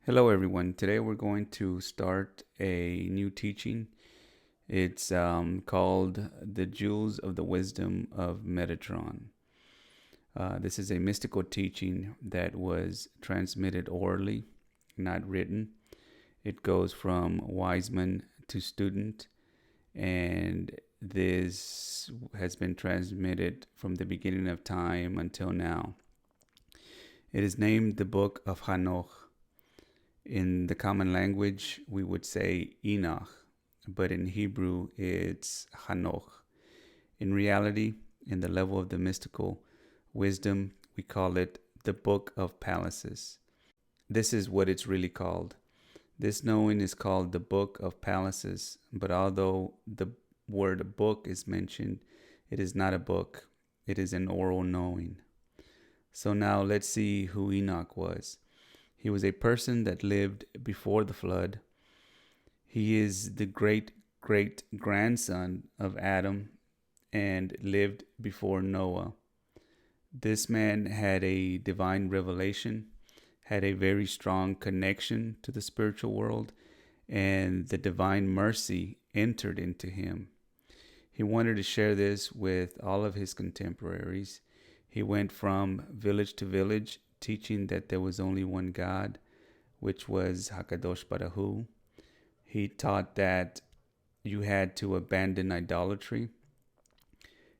Hello, everyone. Today we're going to start a new teaching. It's called The Jewels of the Wisdom of Metatron. This is a mystical teaching that was transmitted orally, not written. It goes from wiseman to student, and this has been transmitted from the beginning of time until now. It is named the Book of Enoch. In the common language, we would say Enoch, but in Hebrew, it's Hanoch. In reality, in the level of the mystical wisdom, we call it the Book of Palaces. This is what it's really called. This knowing is called the Book of Palaces, but although the word book is mentioned, it is not a book. It is an oral knowing. So now let's see who Enoch was. He was a person that lived before the flood. He is the great-great-grandson of Adam and lived before Noah. This man had a divine revelation, had a very strong connection to the spiritual world, and the divine mercy entered into him. He wanted to share this with all of his contemporaries. He went from village to village, teaching that there was only one God, which was Hakadosh Baruch Hu. He taught that you had to abandon idolatry.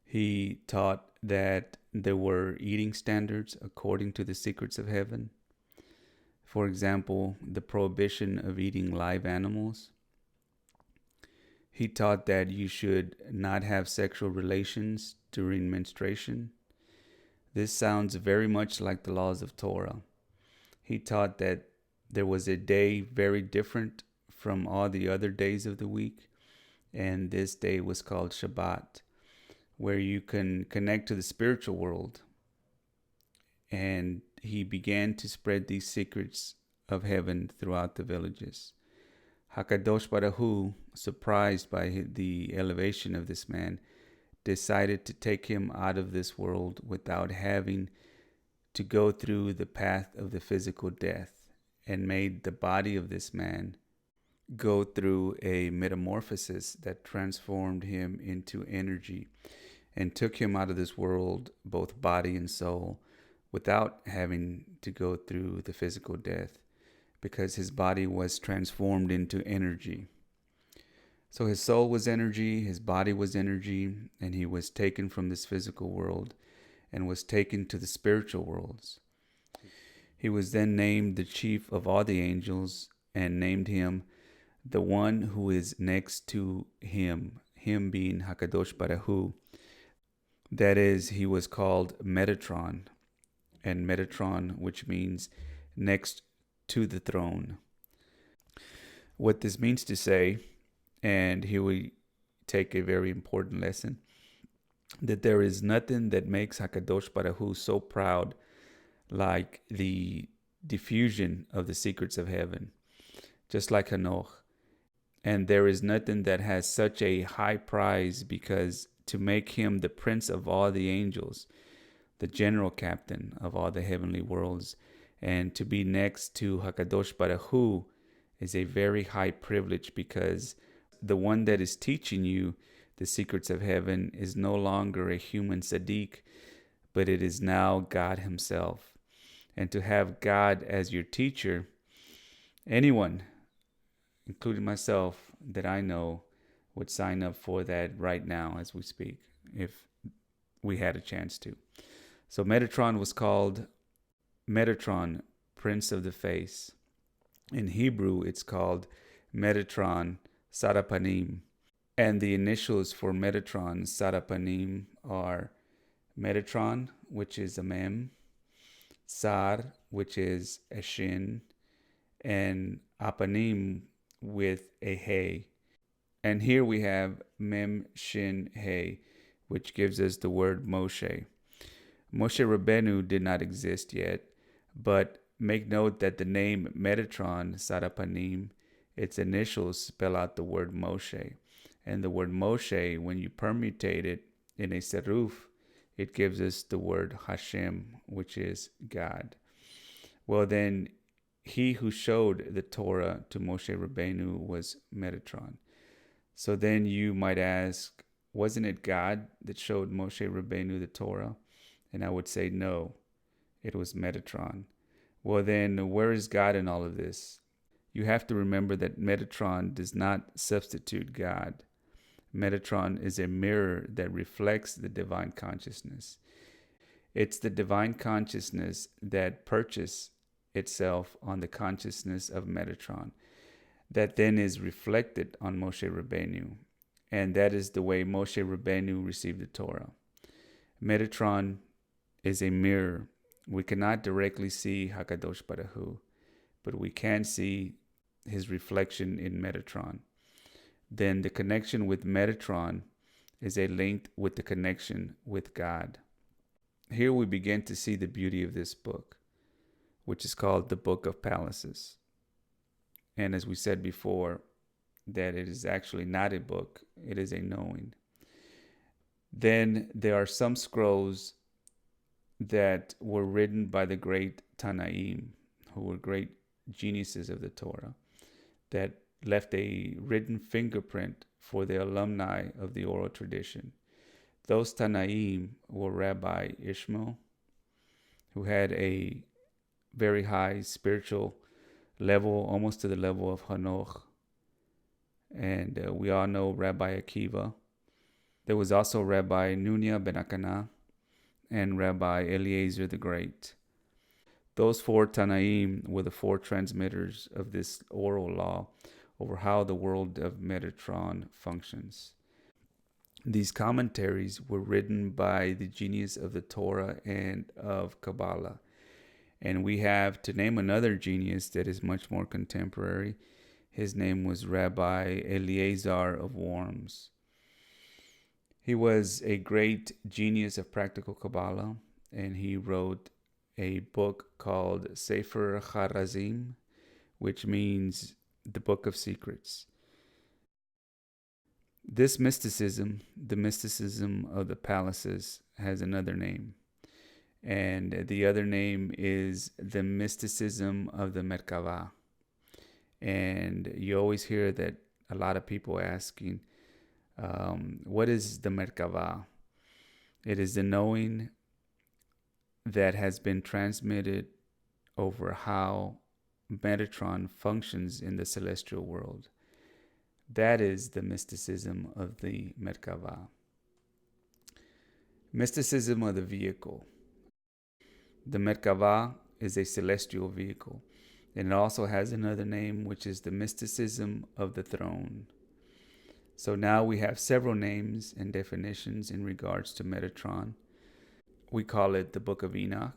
He taught that there were eating standards according to the secrets of heaven. For example, the prohibition of eating live animals. He taught that you should not have sexual relations during menstruation. This sounds very much like the laws of Torah. He taught that there was a day very different from all the other days of the week, and this day was called Shabbat, where you can connect to the spiritual world. And he began to spread these secrets of heaven throughout the villages. Hakadosh Baruch Hu, surprised by the elevation of this man, decided to take him out of this world without having to go through the path of the physical death, and made the body of this man go through a metamorphosis that transformed him into energy and took him out of this world, both body and soul, without having to go through the physical death, because his body was transformed into energy. So his soul was energy, his body was energy, and he was taken from this physical world and was taken to the spiritual worlds. He was then named the chief of all the angels and named him the one who is next to him being Hakadosh Baruch Hu. That is, he was called Metatron, and Metatron, which means next to the throne. What this means to say, and here we take a very important lesson, that there is nothing that makes Hakadosh Baruch Hu so proud like the diffusion of the secrets of heaven, just like Enoch. And there is nothing that has such a high prize, because to make him the prince of all the angels, the general captain of all the heavenly worlds, and to be next to Hakadosh Baruch Hu is a very high privilege, because the one that is teaching you the secrets of heaven is no longer a human Sadiq, but it is now God himself. And to have God as your teacher, anyone, including myself, that I know would sign up for that right now as we speak, if we had a chance to. So Metatron was called Metatron, Prince of the Face. In Hebrew, it's called Metatron Sarapanim. And the initials for Metatron Sarapanim are Metatron, which is a mem, Sar, which is a shin, and Apanim with a hey. And here we have mem, shin, hey, which gives us the word Moshe. Moshe Rabbeinu did not exist yet, but make note that the name Metatron Sarapanim, its initials spell out the word Moshe. And the word Moshe, when you permutate it in a seruf, it gives us the word Hashem, which is God. Well, then he who showed the Torah to Moshe Rabbeinu was Metatron. So then you might ask, wasn't it God that showed Moshe Rabbeinu the Torah? And I would say, no, it was Metatron. Well, then where is God in all of this? You have to remember that Metatron does not substitute God. Metatron is a mirror that reflects the divine consciousness. It's the divine consciousness that purchased itself on the consciousness of Metatron, that then is reflected on Moshe Rabbeinu. And that is the way Moshe Rabbeinu received the Torah. Metatron is a mirror. We cannot directly see HaKadosh Baruch Hu, but we can see his reflection in Metatron. Then the connection with Metatron is a link with the connection with God. Here we begin to see the beauty of this book, which is called the Book of Palaces. And as we said before, that it is actually not a book, it is a knowing. Then there are some scrolls that were written by the great Tanaim, who were great geniuses of the Torah, that left a written fingerprint for the alumni of the oral tradition. Those Tanaim were Rabbi Ishmael, who had a very high spiritual level, almost to the level of Enoch. And we all know Rabbi Akiva. There was also Rabbi Nunia ben Akana and Rabbi Eliezer the Great. Those four Tanaim were the four transmitters of this oral law over how the world of Metatron functions. These commentaries were written by the genius of the Torah and of Kabbalah. And we have, to name another genius that is much more contemporary, his name was Rabbi Eliezer of Worms. He was a great genius of practical Kabbalah, and he wrote a book called Sefer Charazim, which means the Book of Secrets. This mysticism, the mysticism of the palaces, has another name. And the other name is the mysticism of the Merkava. And you always hear that a lot of people asking, what is the Merkava? It is the knowing that has been transmitted over how Metatron functions in the celestial world. That is the mysticism of the Merkava. Mysticism of the vehicle. The Merkava is a celestial vehicle, and it also has another name, which is the mysticism of the throne. So now we have several names and definitions in regards to Metatron. We call it the Book of Enoch,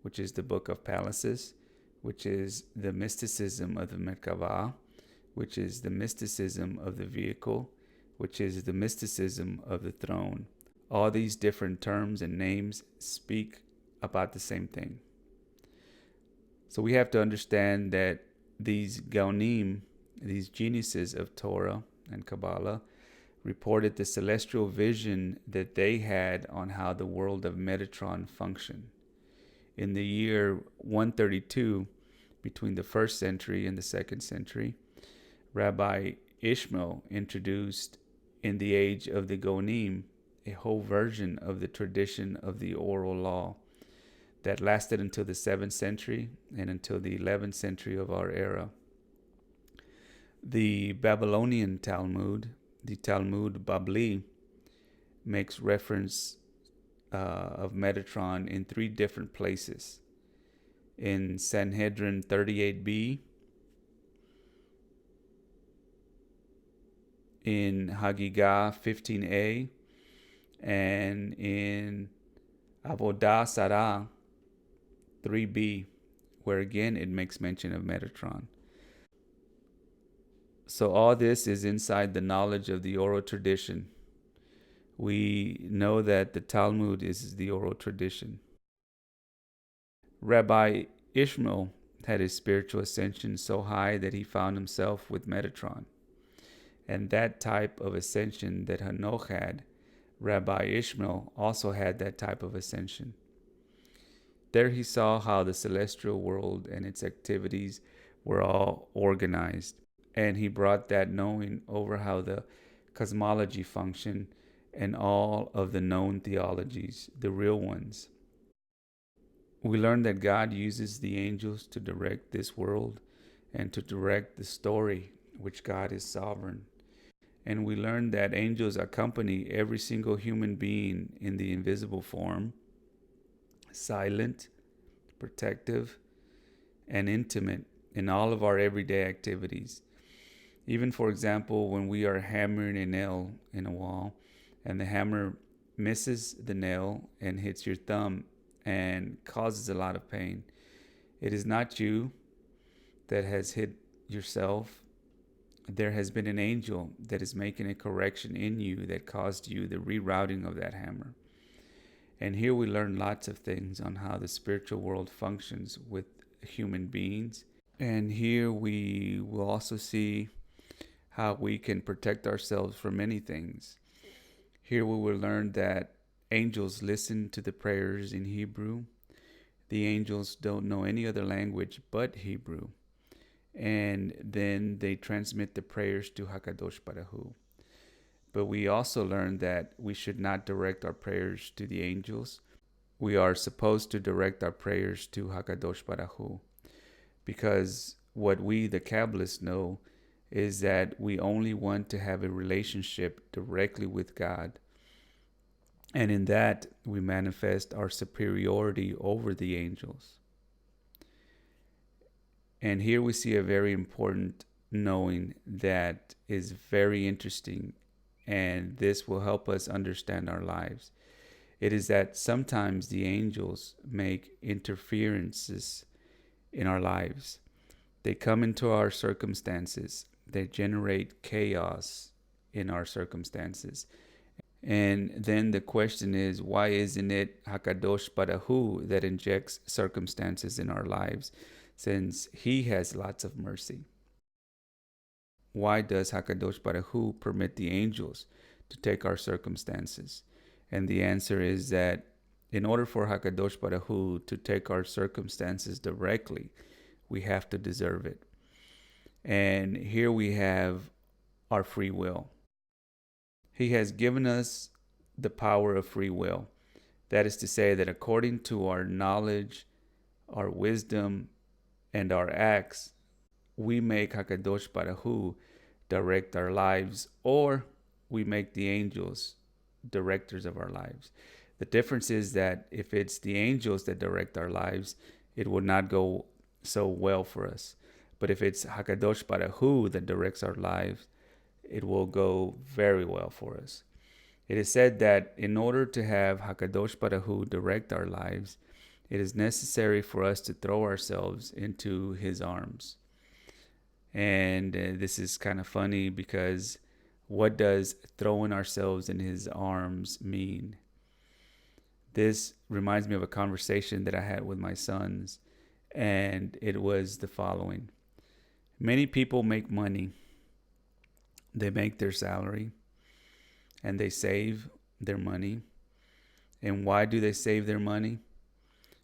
which is the Book of Palaces, which is the mysticism of the Merkava, which is the mysticism of the vehicle, which is the mysticism of the throne. All these different terms and names speak about the same thing. So we have to understand that these Gaonim, these geniuses of Torah and Kabbalah, reported the celestial vision that they had on how the world of Metatron functioned. In the year 132, between the 1st century and the 2nd century, Rabbi Ishmael introduced in the age of the Gaonim a whole version of the tradition of the oral law that lasted until the 7th century and until the 11th century of our era. The Babylonian Talmud, the Talmud Babli, makes reference of Metatron in 3 different places. In Sanhedrin 38b, in Hagigah 15a, and in Avodah Sarah 3b, where again it makes mention of Metatron. So all this is inside the knowledge of the oral tradition. We know that the Talmud is the oral tradition. Rabbi Ishmael had a spiritual ascension so high that he found himself with Metatron. And that type of ascension that Enoch had, Rabbi Ishmael also had that type of ascension. There he saw how the celestial world and its activities were all organized, and he brought that knowing over how the cosmology functioned and all of the known theologies, the real ones. We learned that God uses the angels to direct this world and to direct the story, which God is sovereign. And we learned that angels accompany every single human being in the invisible form, silent, protective, and intimate in all of our everyday activities. Even, for example, when we are hammering a nail in a wall and the hammer misses the nail and hits your thumb and causes a lot of pain, it is not you that has hit yourself. There has been an angel that is making a correction in you that caused you the rerouting of that hammer. And here we learn lots of things on how the spiritual world functions with human beings. And here we will also see how we can protect ourselves from many things. Here we will learn that angels listen to the prayers in Hebrew. The angels don't know any other language but Hebrew. And then they transmit the prayers to Hakadosh Baruch Hu. But we also learned that we should not direct our prayers to the angels. We are supposed to direct our prayers to Hakadosh Baruch Hu, because what we, the Kabbalists, know is that we only want to have a relationship directly with God. And in that, we manifest our superiority over the angels. And here we see a very important knowing that is very interesting, and this will help us understand our lives. It is that sometimes the angels make interferences in our lives. They come into our circumstances. They generate chaos in our circumstances. And then the question is, why isn't it Hakadosh Baruch Hu that injects circumstances in our lives, since he has lots of mercy? Why does Hakadosh Baruch Hu permit the angels to take our circumstances? And the answer is that in order for Hakadosh Baruch Hu to take our circumstances directly, we have to deserve it. And here we have our free will. He has given us the power of free will. That is to say that according to our knowledge, our wisdom, and our acts, we make Hakadosh Baruch Hu direct our lives, or we make the angels directors of our lives. The difference is that if it's the angels that direct our lives, it will not go so well for us. But if it's Hakadosh Baruch Hu that directs our lives, it will go very well for us. It is said that in order to have Hakadosh Baruch Hu direct our lives, it is necessary for us to throw ourselves into his arms. And this is kind of funny, because what does throwing ourselves in his arms mean? This reminds me of a conversation that I had with my sons, and it was the following. Many people make money. They make their salary, and they save their money. And why do they save their money?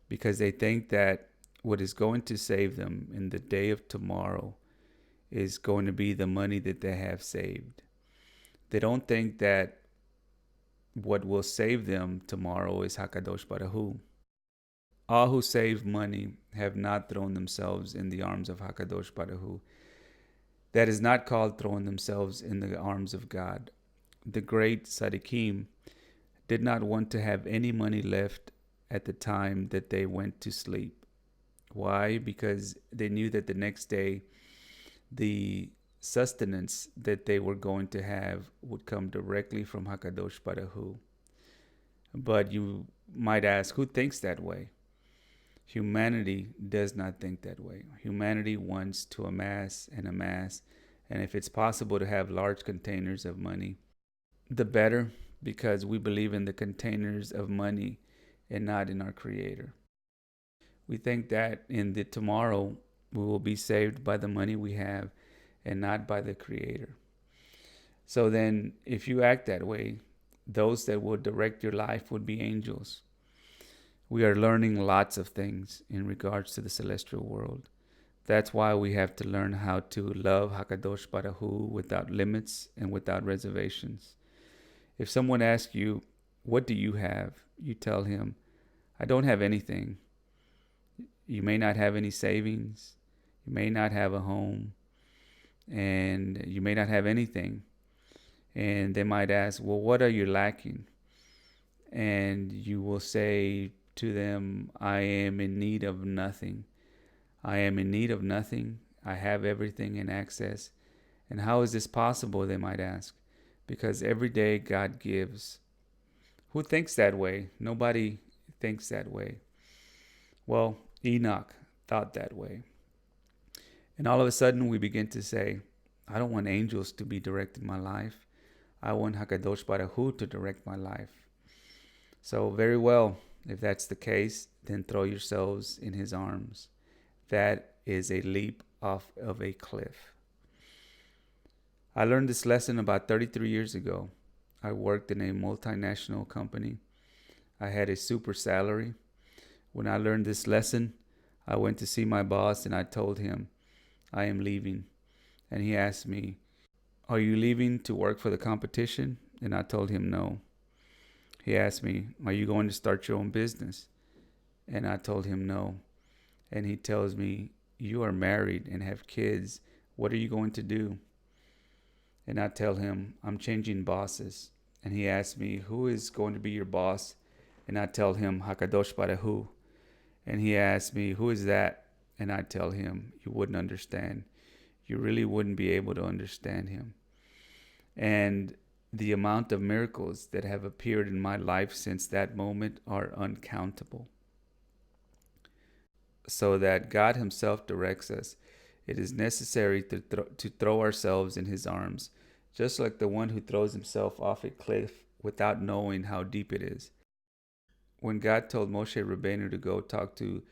Because they think that what is going to save them in the day of tomorrow is going to be the money that they have saved. They don't think that what will save them tomorrow is Hakadosh Baruch Hu. All who save money have not thrown themselves in the arms of Hakadosh Baruch Hu. That is not called throwing themselves in the arms of God. The great Tzaddikim did not want to have any money left at the time that they went to sleep. Why? Because they knew that the next day, the sustenance that they were going to have would come directly from Hakadosh Baruch Hu. But you might ask, who thinks that way? Humanity does not think that way. Humanity wants to amass, and if it's possible to have large containers of money, the better, because we believe in the containers of money and not in our Creator. We think that in the tomorrow we will be saved by the money we have and not by the Creator. So then, if you act that way, those that will direct your life would be angels. We are learning lots of things in regards to the celestial world. That's why we have to learn how to love Hakadosh Baruch Hu without limits and without reservations. If someone asks you, what do you have? You tell him, I don't have anything. You may not have any savings. You may not have a home. And you may not have anything. And they might ask, well, what are you lacking? And you will say to them, I am in need of nothing. I am in need of nothing. I have everything in access. And how is this possible, they might ask? Because every day God gives. Who thinks that way? Nobody thinks that way. Well, Enoch thought that way. And all of a sudden we begin to say, I don't want angels to be directing my life. I want Hakadosh Baruch Hu to direct my life. So very well, if that's the case, then throw yourselves in his arms. That is a leap off of a cliff. I learned this lesson about 33 years ago. I worked in a multinational company. I had a super salary. When I learned this lesson, I went to see my boss and I told him, I am leaving. And he asked me, are you leaving to work for the competition? And I told him no. He asked me, are you going to start your own business? And I told him no. And he tells me, you are married and have kids. What are you going to do? And I tell him, I'm changing bosses. And he asks me, who is going to be your boss? And I tell him, Hakadosh Baruch Hu. And he asks me, who is that? And I tell him, you wouldn't understand. You really wouldn't be able to understand him. And the amount of miracles that have appeared in my life since that moment are uncountable. So that God himself directs us. It is necessary to throw ourselves in his arms, just like the one who throws himself off a cliff without knowing how deep it is. When God told Moshe Rabbeinu to go talk to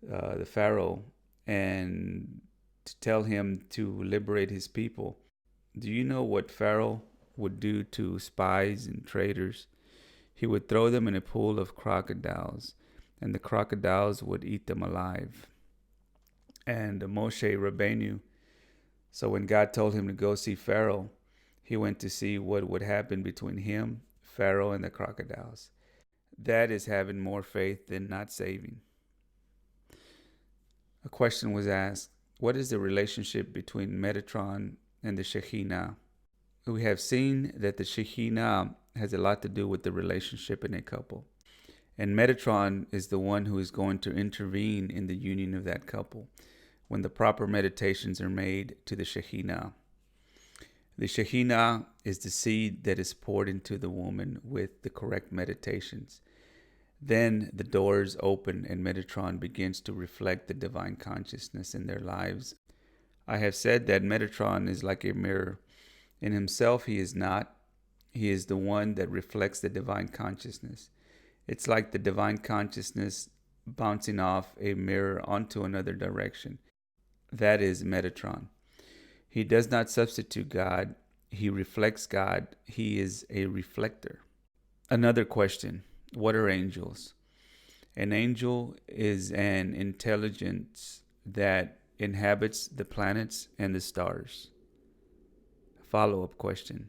the Pharaoh and to tell him to liberate his people, do you know what Pharaoh would do to spies and traitors? He would throw them in a pool of crocodiles, and the crocodiles would eat them alive. And Moshe Rabbeinu, so when God told him to go see Pharaoh, he went to see what would happen between him, Pharaoh, and the crocodiles. That is having more faith than not saving. A question was asked, what is the relationship between Metatron and the Shekinah? We have seen that the Shekinah has a lot to do with the relationship in a couple. And Metatron is the one who is going to intervene in the union of that couple when the proper meditations are made to the Shekinah. The Shekinah is the seed that is poured into the woman with the correct meditations. Then the doors open and Metatron begins to reflect the divine consciousness in their lives. I have said that Metatron is like a mirror. In himself, he is not. He is the one that reflects the divine consciousness. It's like the divine consciousness bouncing off a mirror onto another direction. That is Metatron. He does not substitute God. He reflects God. He is a reflector. Another question. What are angels? An angel is an intelligence that inhabits the planets and the stars. Follow-up question.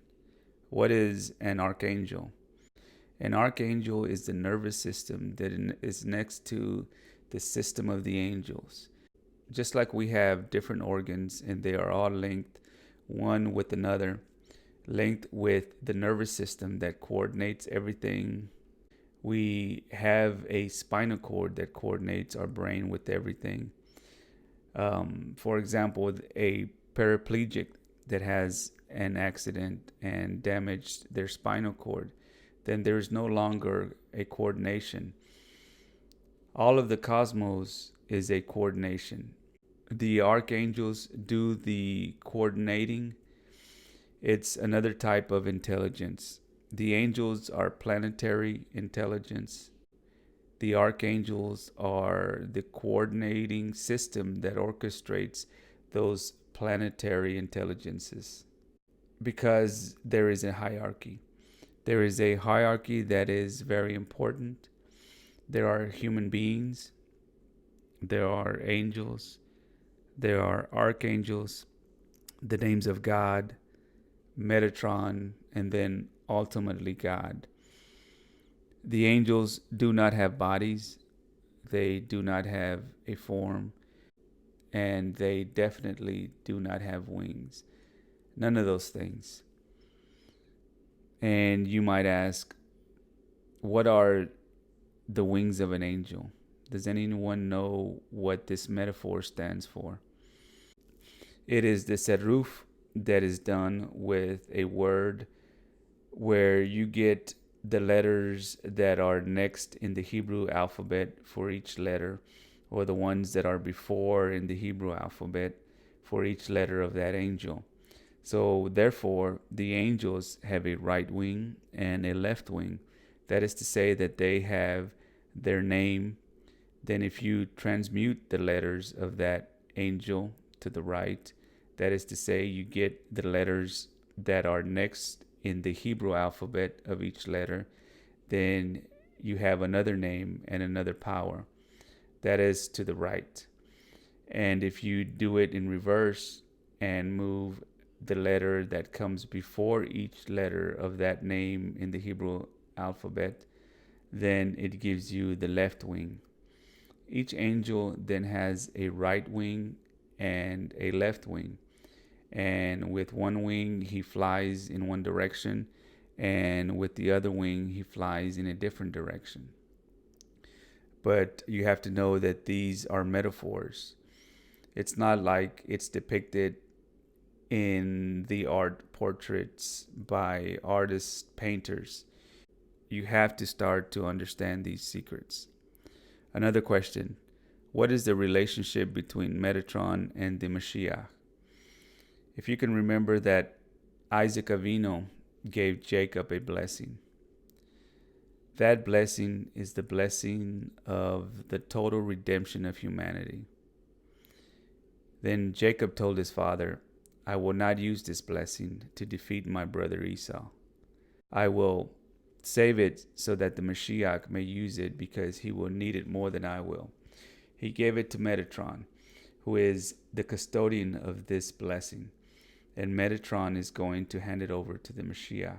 What is an archangel? An archangel is the nervous system that is next to the system of the angels. Just like we have different organs and they are all linked one with another, linked with the nervous system that coordinates everything. We have a spinal cord that coordinates our brain with everything. For example, a paraplegic that has an accident and damaged their spinal cord, then there is no longer a coordination. All of the cosmos is a coordination. The archangels do the coordinating. It's another type of intelligence. The angels are planetary intelligence. The archangels are the coordinating system that orchestrates those planetary intelligences. Because there is a hierarchy. There is a hierarchy that is very important. There are human beings, there are angels, there are archangels, the names of God, Metatron, and then ultimately God. The angels do not have bodies, they do not have a form, and they definitely do not have wings. None of those things. And you might ask, what are the wings of an angel? Does anyone know what this metaphor stands for? It is the seruf that is done with a word where you get the letters that are next in the Hebrew alphabet for each letter, or the ones that are before in the Hebrew alphabet for each letter of that angel. So therefore, the angels have a right wing and a left wing. That is to say that they have their name. Then if you transmute the letters of that angel to the right, that is to say you get the letters that are next in the Hebrew alphabet of each letter, then you have another name and another power. That is to the right. And if you do it in reverse and move the letter that comes before each letter of that name in the Hebrew alphabet, then it gives you the left wing. Each angel then has a right wing and a left wing. And with one wing, he flies in one direction, and with the other wing, he flies in a different direction. But you have to know that these are metaphors. It's not like it's depicted in the art portraits by artists, painters. You have to start to understand these secrets. Another question: what is the relationship between Metatron and the Mashiach? If you can remember that Isaac Avinu gave Jacob a blessing. That blessing is the blessing of the total redemption of humanity. Then Jacob told his father, I will not use this blessing to defeat my brother Esau. I will save it so that the Mashiach may use it because he will need it more than I will. He gave it to Metatron, who is the custodian of this blessing. And Metatron is going to hand it over to the Mashiach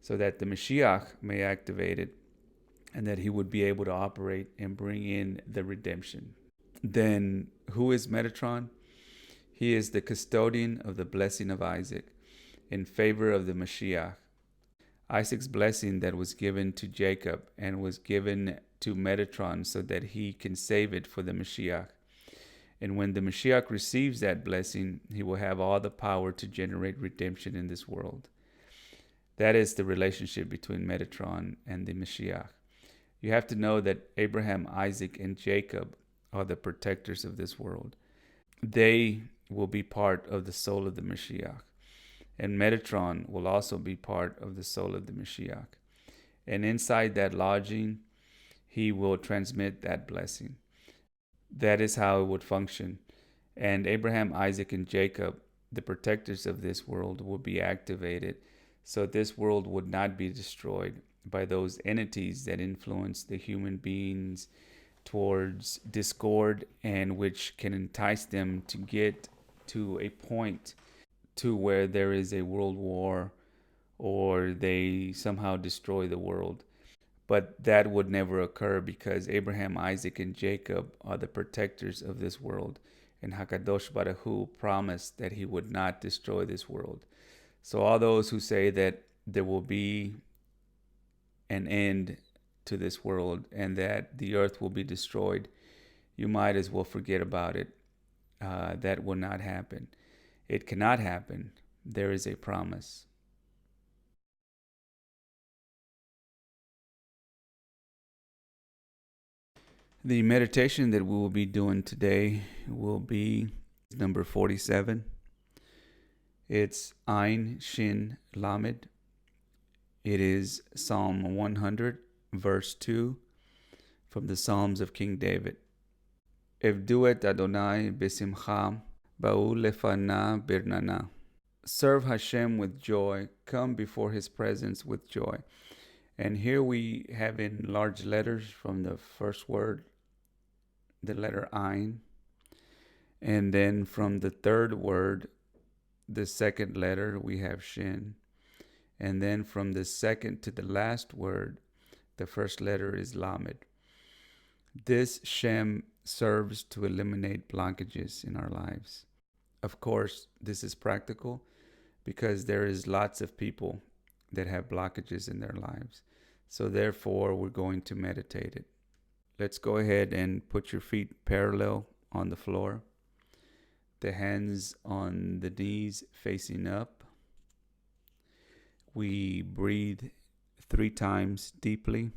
so that the Mashiach may activate it and that he would be able to operate and bring in the redemption. Then who is Metatron? He is the custodian of the blessing of Isaac in favor of the Mashiach. Isaac's blessing that was given to Jacob and was given to Metatron so that he can save it for the Mashiach. And when the Mashiach receives that blessing, he will have all the power to generate redemption in this world. That is the relationship between Metatron and the Mashiach. You have to know that Abraham, Isaac, and Jacob are the protectors of this world. They will be part of the soul of the Mashiach. And Metatron will also be part of the soul of the Mashiach. And inside that lodging, he will transmit that blessing. That is how it would function. And Abraham, Isaac, and Jacob, the protectors of this world, will be activated so this world would not be destroyed by those entities that influence the human beings towards discord and which can entice them to get to a point to where there is a world war or they somehow destroy the world. But that would never occur because Abraham, Isaac, and Jacob are the protectors of this world. And Hakadosh Baruch Hu promised that he would not destroy this world. So all those who say that there will be an end to this world and that the earth will be destroyed, you might as well forget about it. That will not happen. It cannot happen. There is a promise. The meditation that we will be doing today will be number 47. It's Eine, Shin, Lammott. It is Psalm 100, verse 2, from the Psalms of King David. Evdu et Adonai besimcha, ba'u lefana birnana. Serve Hashem with joy, come before his presence with joy. And here we have in large letters from the first word, the letter Ein. And then from the third word, the second letter, we have Shin. And then from the second to the last word, the first letter is Lammott. This Shem serves to eliminate blockages in our lives. Of course, this is practical because there is lots of people that have blockages in their lives. So therefore, we're going to meditate it. Let's go ahead and put your feet parallel on the floor. The hands on the knees facing up. We breathe 3 times deeply.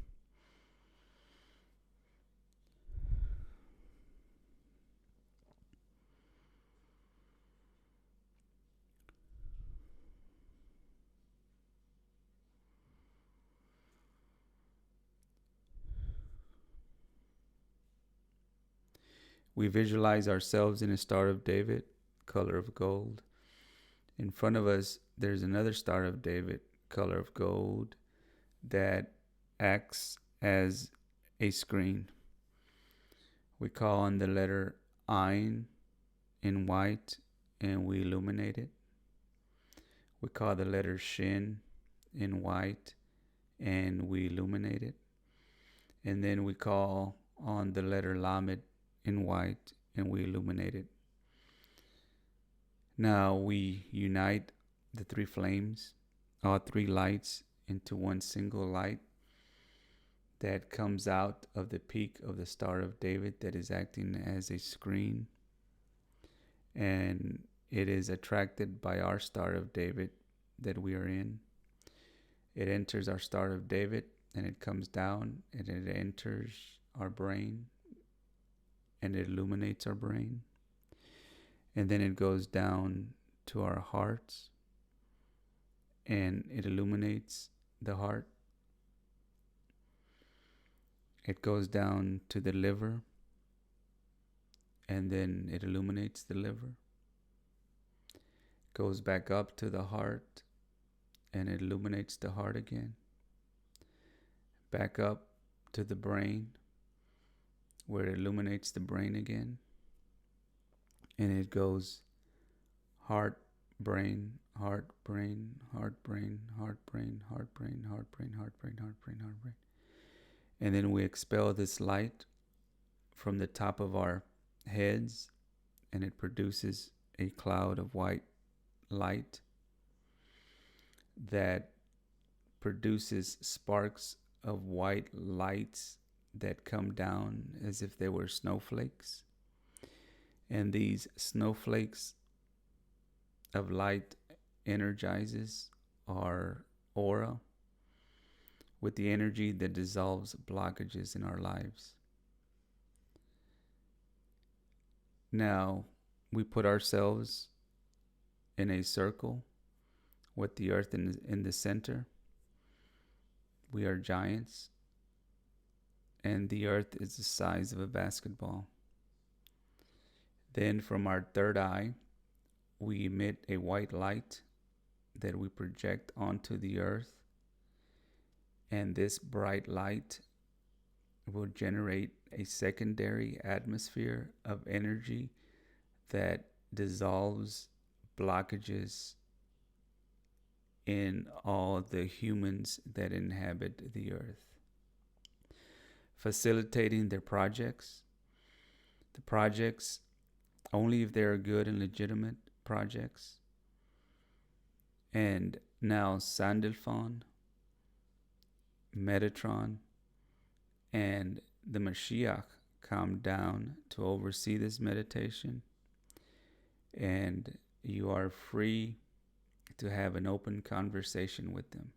We visualize ourselves in a Star of David, color of gold. In front of us, there's another Star of David, color of gold, that acts as a screen. We call on the letter Eine in white and we illuminate it. We call the letter Shin in white and we illuminate it. And then we call on the letter Lammott in white and we illuminate it. Now we unite the 3 flames, all 3 lights, into one single light that comes out of the peak of the Star of David that is acting as a screen. And it is attracted by our Star of David that we are in. It enters our Star of David and it comes down and it enters our brain and it illuminates our brain. And then it goes down to our hearts and it illuminates the heart. It goes down to the liver and then it illuminates the liver. Goes back up to the heart and it illuminates the heart again. Back up to the brain where it illuminates the brain again. And it goes heart, brain, heart, brain, heart, brain, heart, brain, heart, brain, heart, brain, heart, brain, heart, brain, heart, brain. And then we expel this light from the top of our heads and it produces a cloud of white light that produces sparks of white lights that come down as if they were snowflakes. And these snowflakes of light energizes our aura with the energy that dissolves blockages in our lives. Now, we put ourselves in a circle with the earth in the center. We are giants, and the earth is the size of a basketball. Then from our third eye, we emit a white light that we project onto the earth. And this bright light will generate a secondary atmosphere of energy that dissolves blockages in all the humans that inhabit the earth, facilitating their projects. The projects, only if they are good and legitimate projects. And now Sandalphon, Metatron, and the Mashiach come down to oversee this meditation. And you are free to have an open conversation with them.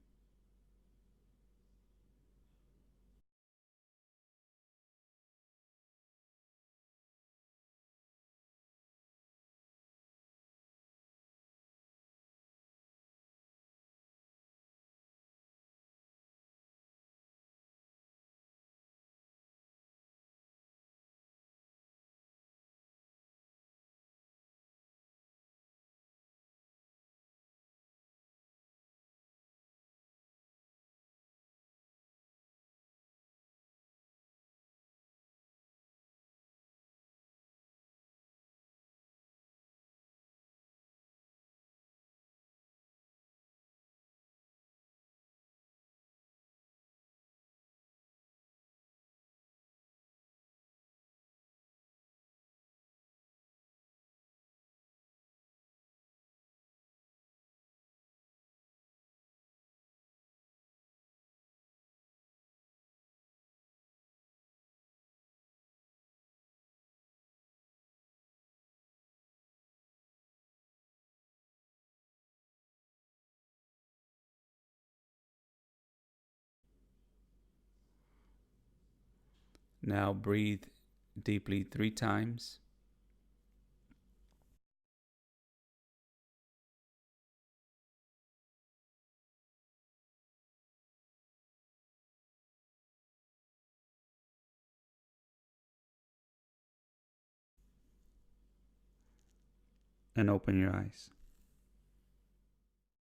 Now breathe deeply 3 times. And open your eyes.